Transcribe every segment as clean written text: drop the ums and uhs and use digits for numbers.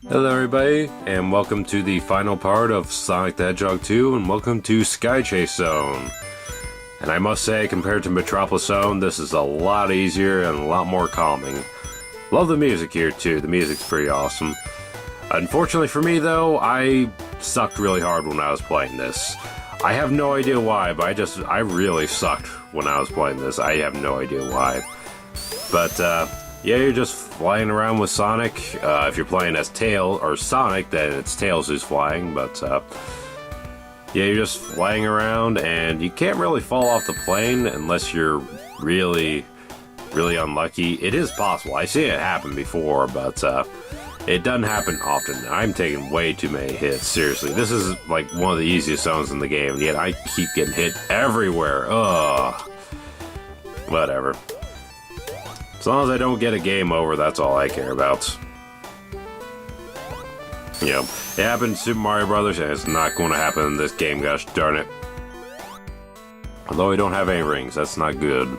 Hello everybody, and welcome to the final part of Sonic the Hedgehog 2, and welcome to Sky Chase Zone. And I must say, compared to Metropolis Zone, this is a lot easier and a lot more calming. Love the music here too, the music's pretty awesome. Unfortunately for me though, I sucked really hard when I was playing this. I have no idea why, but I really sucked when I was playing this. I have no idea why. But, yeah, you're just flying around with Sonic. If you're playing as Tail or Sonic, then it's Tails who's flying, but, yeah, you're just flying around, and you can't really fall off the plane unless you're really, really unlucky. It is possible. I see it happen before, but, it doesn't happen often. I'm taking way too many hits, seriously. This is, like, one of the easiest zones in the game, and yet I keep getting hit everywhere. Ugh. Whatever. As long as I don't get a game over, that's all I care about. You know, it happened in Super Mario Brothers, and it's not going to happen in this game, gosh darn it. Although we don't have any rings, that's not good.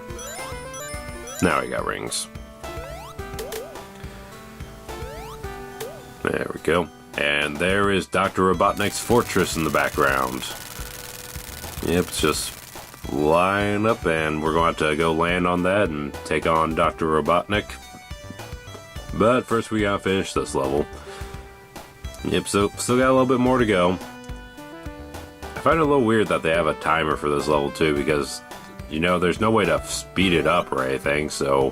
Now we got rings. There we go. And there is Dr. Robotnik's fortress in the background. Yep, it's just line up, and we're going to have to go land on that and take on Dr. Robotnik. But first we gotta finish this level. Yep, so still got a little bit more to go. I find it a little weird that they have a timer for this level too, because, you know, there's no way to speed it up or anything, so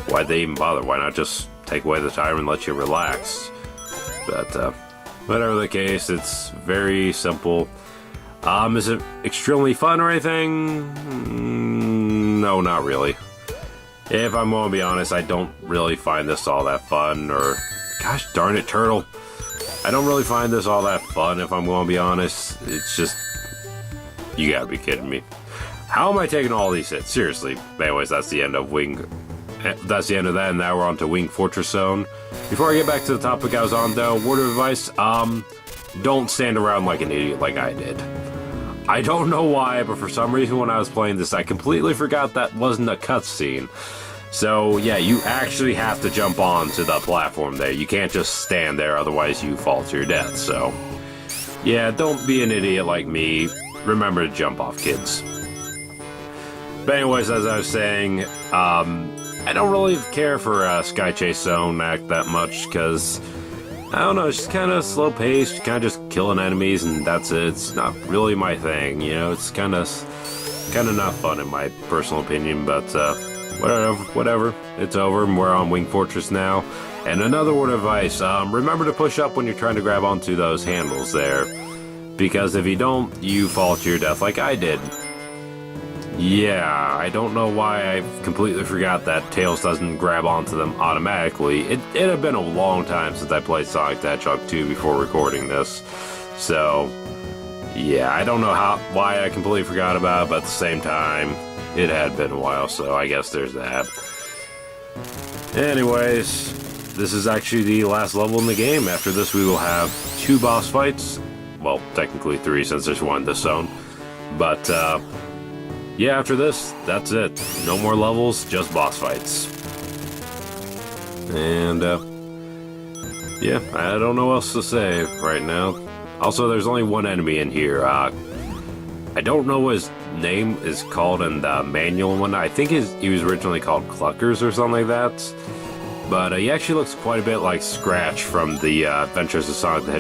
why'd they even bother? Why not just take away the timer and let you relax? But, whatever the case, it's very simple. Is it extremely fun or anything? No, not really. If I'm going to be honest, I don't really find this all that fun, or, gosh darn it, Turtle. I don't really find this all that fun, if I'm going to be honest. It's just, you gotta be kidding me. How am I taking all these hits? Seriously. Anyways, that's the end of that's the end of that, and now we're on to Wing Fortress Zone. Before I get back to the topic I was on, though, word of advice, don't stand around like an idiot like I did. I don't know why, but for some reason when I was playing this, I completely forgot that wasn't a cutscene. So, yeah, you actually have to jump onto the platform there. You can't just stand there, otherwise you fall to your death. So, yeah, don't be an idiot like me. Remember to jump off, kids. But anyways, as I was saying, I don't really care for Sky Chase Zone that much, because I don't know, it's just kind of slow-paced, kind of just killing enemies, and that's it. It's not really my thing, you know, it's kind of not fun in my personal opinion, but, whatever, it's over, and we're on Wing Fortress now. And another word of advice, remember to push up when you're trying to grab onto those handles there, because if you don't, you fall to your death like I did. Yeah, I don't know why I completely forgot that Tails doesn't grab onto them automatically. It had been a long time since I played Sonic the Hedgehog 2 before recording this. So, yeah, I don't know why I completely forgot about it, but at the same time, it had been a while, so I guess there's that. Anyways, this is actually the last level in the game. After this, we will have 2 boss fights. Well, technically 3 since there's 1 in this zone. But, yeah, after this, that's it. No more levels, just boss fights. And, yeah, I don't know what else to say right now. Also, there's only 1 enemy in here. I don't know what his name is called in the manual one. I think he was originally called Cluckers or something like that. But he actually looks quite a bit like Scratch from the Adventures of Sonic the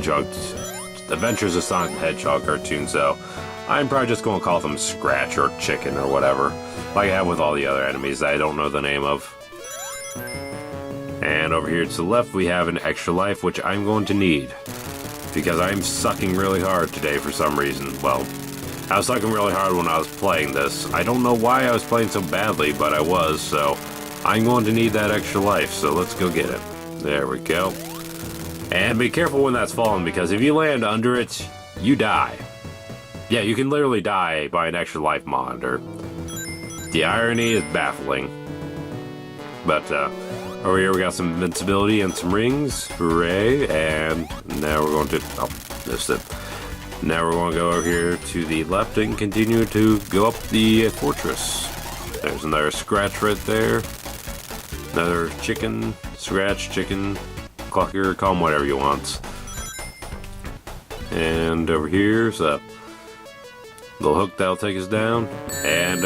Hedgehog cartoon, so I'm probably just going to call them Scratch or Chicken or whatever, like I have with all the other enemies that I don't know the name of. And over here to the left, we have an extra life, which I'm going to need, because I'm sucking really hard today for some reason. Well, I was sucking really hard when I was playing this. I don't know why I was playing so badly, but I was, so I'm going to need that extra life, so let's go get it. There we go. And be careful when that's falling, because if you land under it, you die. Yeah, you can literally die by an extra life monitor. The irony is baffling. But, over here we got some invincibility and some rings. Hooray. And now we're going to... Oh, missed it. Now we're going to go over here to the left and continue to go up the fortress. There's another Scratch right there. Another chicken. Scratch, chicken. clucker, call them whatever you want. And over here's a little hook that'll take us down. And,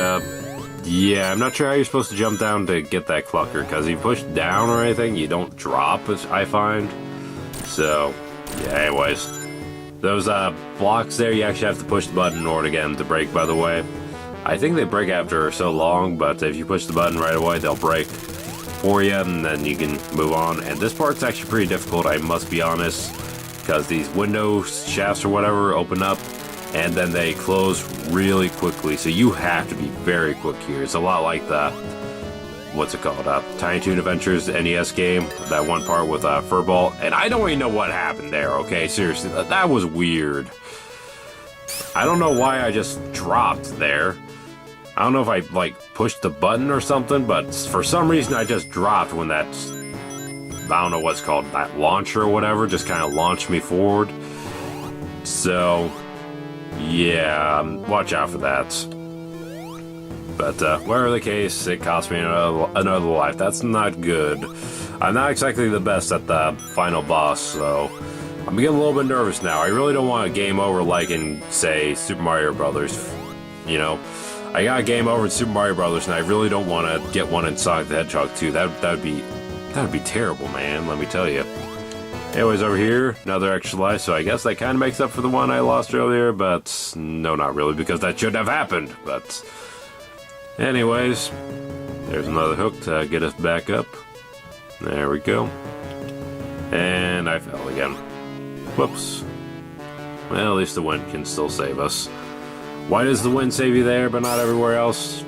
yeah, I'm not sure how you're supposed to jump down to get that clucker, because if you push down or anything, you don't drop, as I find. So, yeah, anyways. Those, blocks there, you actually have to push the button in order to get them to break, by the way. I think they break after so long, but if you push the button right away, they'll break for you, and then you can move on. And this part's actually pretty difficult, I must be honest, because these window shafts or whatever open up, and then they close really quickly, so you have to be very quick here. It's a lot like the, what's it called, Tiny Toon Adventures NES game, that one part with Furball, and I don't even know what happened there, okay, seriously, that was weird. I don't know why I just dropped there. I don't know if I, like, pushed the button or something, but for some reason I just dropped when that, I don't know what's called, that launcher or whatever, just kind of launched me forward. So, yeah, watch out for that. But, whatever the case, it cost me another life. That's not good. I'm not exactly the best at the final boss, so I'm getting a little bit nervous now. I really don't want a game over like in, say, Super Mario Brothers, you know? I got a game over in Super Mario Brothers, and I really don't want to get one in Sonic the Hedgehog 2. That'd be terrible, man, let me tell you. Anyways, over here, another extra life, so I guess that kind of makes up for the one I lost earlier, but no, not really, because that shouldn't have happened, but anyways, there's another hook to get us back up. There we go. And I fell again. Whoops. Well, at least the wind can still save us. Why does the wind save you there, but not everywhere else?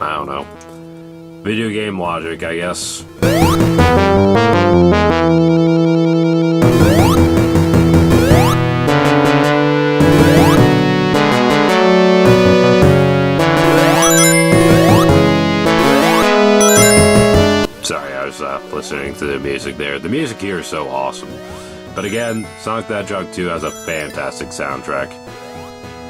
I don't know. Video game logic, I guess. Sorry, I was listening to the music there. The music here is so awesome. But again, Sonic the Hedgehog 2 has a fantastic soundtrack.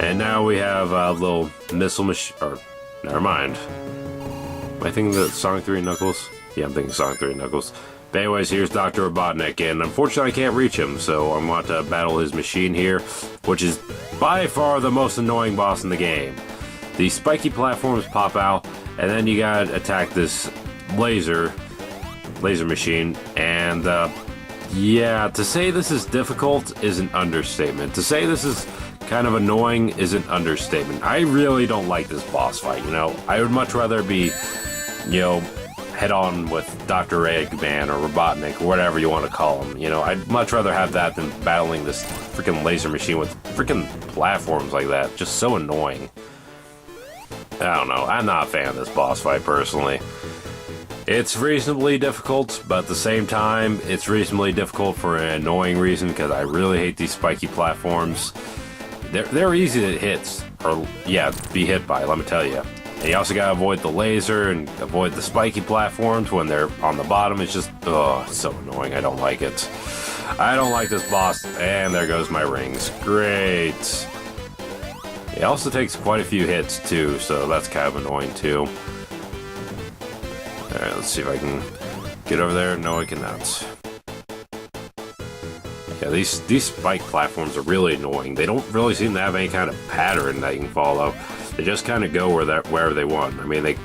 And now we have a little missile machine, or, never mind. Am I thinking of Sonic 3 Knuckles? Yeah, I'm thinking Sonic 3 Knuckles. But anyways, here's Dr. Robotnik, and unfortunately I can't reach him, so I'm going to battle his machine here, which is by far the most annoying boss in the game. These spiky platforms pop out, and then you gotta attack this laser machine, and, yeah, to say this is difficult is an understatement. To say this is kind of annoying is an understatement. I really don't like this boss fight, you know? I would much rather be, you know, head-on with Dr. Eggman or Robotnik, or whatever you want to call him, you know? I'd much rather have that than battling this freaking laser machine with freaking platforms like that. Just so annoying. I don't know. I'm not a fan of this boss fight, personally. It's reasonably difficult, but at the same time, it's reasonably difficult for an annoying reason, because I really hate these spiky platforms. They're easy to hit, or, yeah, be hit by, let me tell you. And you also gotta avoid the laser and avoid the spiky platforms when they're on the bottom. It's just, oh, it's so annoying. I don't like it. I don't like this boss. And there goes my rings. Great. It also takes quite a few hits, too, so that's kind of annoying, too. Alright, let's see if I can get over there. No, I cannot. Yeah, these spike platforms are really annoying. They don't really seem to have any kind of pattern that you can follow. They just kind of go wherever they want. I mean,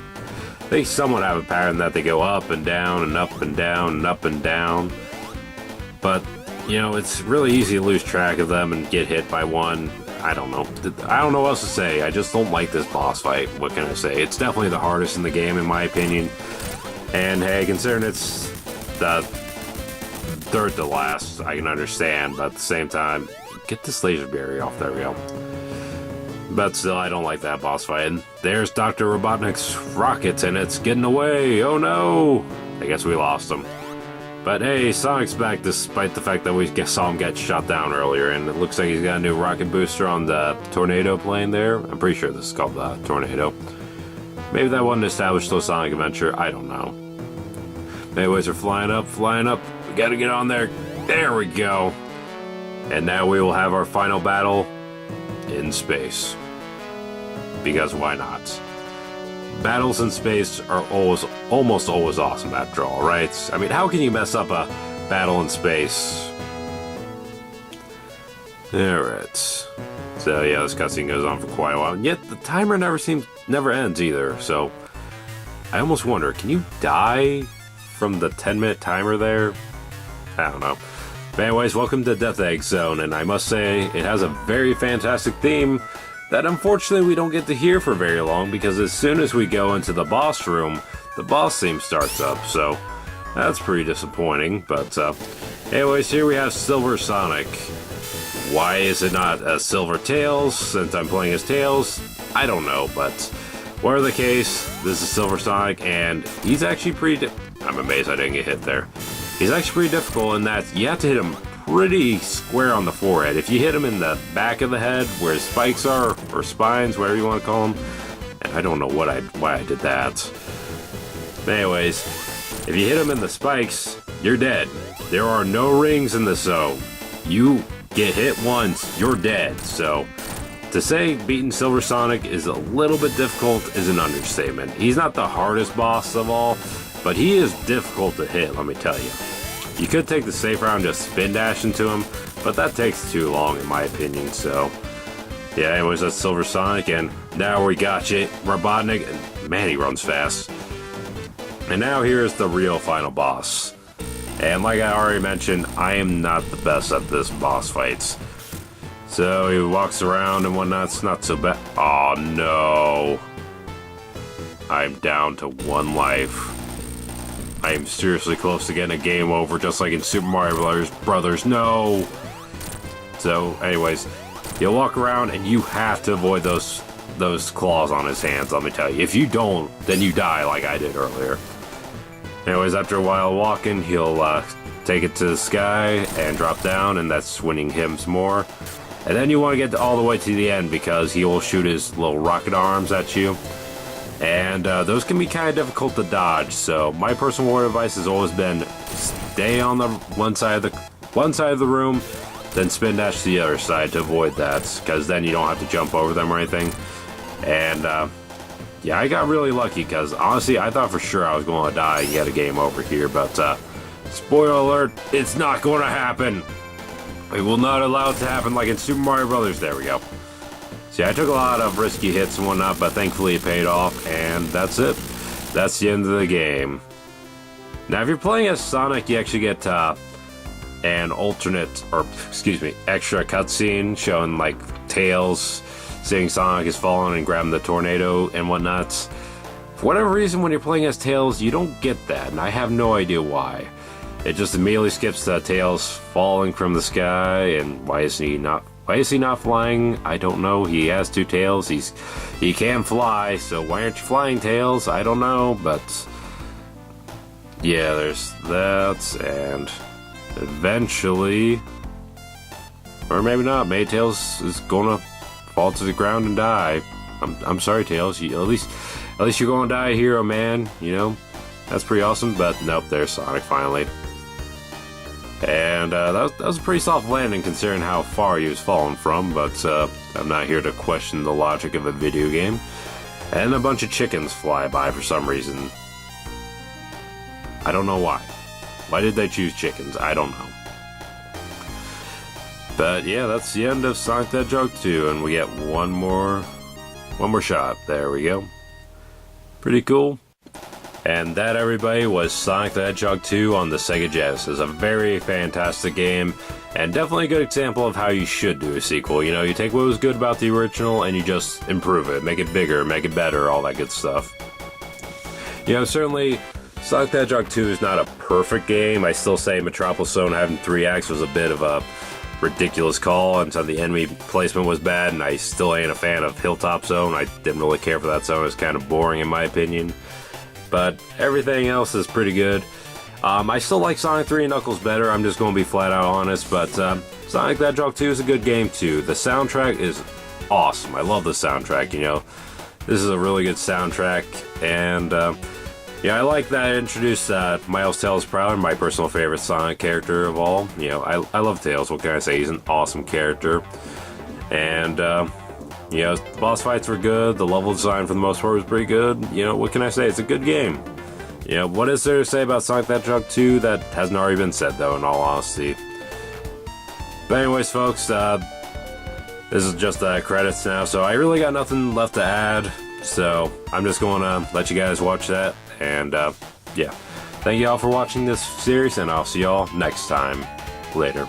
they somewhat have a pattern that they go up and down and up and down and up and down. But, you know, it's really easy to lose track of them and get hit by one. I don't know. I don't know what else to say. I just don't like this boss fight. What can I say? It's definitely the hardest in the game, in my opinion. And, hey, considering it's the third to last, I can understand, but at the same time, get this laser barrier off. There we go. But still, I don't like that boss fight. And there's Dr. Robotnik's rocket, and it's getting away. Oh no! I guess we lost him. But hey, Sonic's back despite the fact that we saw him get shot down earlier, and it looks like he's got a new rocket booster on the Tornado plane there. I'm pretty sure this is called the Tornado. Maybe that wasn't established till Sonic Adventure. I don't know. Anyways, we're flying up, flying up. We gotta get on there. There we go. And now we will have our final battle in space. Because why not? battles in space are almost always awesome after all, right? I mean, how can you mess up a battle in space? Alright. So yeah, this cutscene goes on for quite a while, and yet the timer never ends either, so I almost wonder, can you die from the 10-minute timer there? I don't know. But anyways, welcome to Death Egg Zone, and I must say, it has a very fantastic theme that unfortunately we don't get to hear for very long, because as soon as we go into the boss room, the boss theme starts up, so that's pretty disappointing. But anyways, here we have Silver Sonic. Why is it not a Silver Tails, since I'm playing as Tails? I don't know, but whatever the case, this is Silver Sonic, and he's actually I'm amazed I didn't get hit there. He's actually pretty difficult in that you have to hit him pretty square on the forehead. If you hit him in the back of the head, where his spikes are, or spines, whatever you want to call them, and I don't know why I did that. But anyways, if you hit him in the spikes, you're dead. There are no rings in the zone. You get hit once, you're dead. So to say beating Silver Sonic is a little bit difficult is an understatement. He's not the hardest boss of all, but he is difficult to hit, let me tell you. You could take the safe route and just spin dash into him, but that takes too long in my opinion, so yeah, anyways, that's Silver Sonic, and now we got you, Robotnik, and man, he runs fast. And now here's the real final boss. And like I already mentioned, I am not the best at this boss fights. So he walks around and whatnot, it's not so bad. Oh no. I'm down to 1 life. I am seriously close to getting a game over, just like in Super Mario Brothers. No! So, anyways, you'll walk around and you have to avoid those claws on his hands, let me tell you. If you don't, then you die like I did earlier. Anyways, after a while walking, he'll take it to the sky and drop down, and that's winning him some more. And then you want to get all the way to the end, because he will shoot his little rocket arms at you. And those can be kind of difficult to dodge, so my personal word of advice has always been stay on the one side of the room, then spin dash to the other side to avoid that, because then you don't have to jump over them or anything. And yeah, I got really lucky, because honestly I thought for sure I was going to die and get a game over here, but spoiler alert, it's not going to happen. We will not allow it to happen like in Super Mario Brothers. There we go. See, I took a lot of risky hits and whatnot, but thankfully it paid off, and that's it. That's the end of the game. Now, if you're playing as Sonic, you actually get an extra cutscene showing, like, Tails seeing Sonic is falling and grabbing the tornado and whatnot. For whatever reason, when you're playing as Tails, you don't get that, and I have no idea why. It just immediately skips to Tails falling from the sky, and why is he not flying? I don't know. He has 2 tails. He can fly, so why aren't you flying, Tails? I don't know, but yeah, there's that, and eventually, or maybe not, maybe Tails is gonna fall to the ground and die. I'm sorry, Tails. At least you're gonna die a hero, man. You know, that's pretty awesome. But nope, there's Sonic finally. And that was a pretty soft landing considering how far he was falling from, but I'm not here to question the logic of a video game. And a bunch of chickens fly by for some reason. I don't know why. Why did they choose chickens? I don't know. But yeah, that's the end of Sonic the Hedgehog 2, and we get one more shot. There we go. Pretty cool. And that, everybody, was Sonic the Hedgehog 2 on the Sega Genesis. A very fantastic game, and definitely a good example of how you should do a sequel. You know, you take what was good about the original, and you just improve it, make it bigger, make it better, all that good stuff. You know, certainly, Sonic the Hedgehog 2 is not a perfect game. I still say Metropolis Zone having 3 acts was a bit of a ridiculous call, and so the enemy placement was bad, and I still ain't a fan of Hilltop Zone. I didn't really care for that zone. It was kind of boring in my opinion. But everything else is pretty good. I still like Sonic 3 and Knuckles better, I'm just going to be flat out honest, but Sonic the Hedgehog 2 is a good game too. The soundtrack is awesome. I love the soundtrack, you know. This is a really good soundtrack, and yeah, I like that it introduced Miles Tails Prowler, my personal favorite Sonic character of all. You know, I love Tails, what can I say, he's an awesome character. And You know, the boss fights were good, the level design for the most part was pretty good. You know, what can I say? It's a good game. You know, what is there to say about Sonic the Hedgehog 2 that hasn't already been said, though, in all honesty? But anyways, folks, this is just the credits now, so I really got nothing left to add. So I'm just going to let you guys watch that, and yeah. Thank you all for watching this series, and I'll see y'all next time. Later.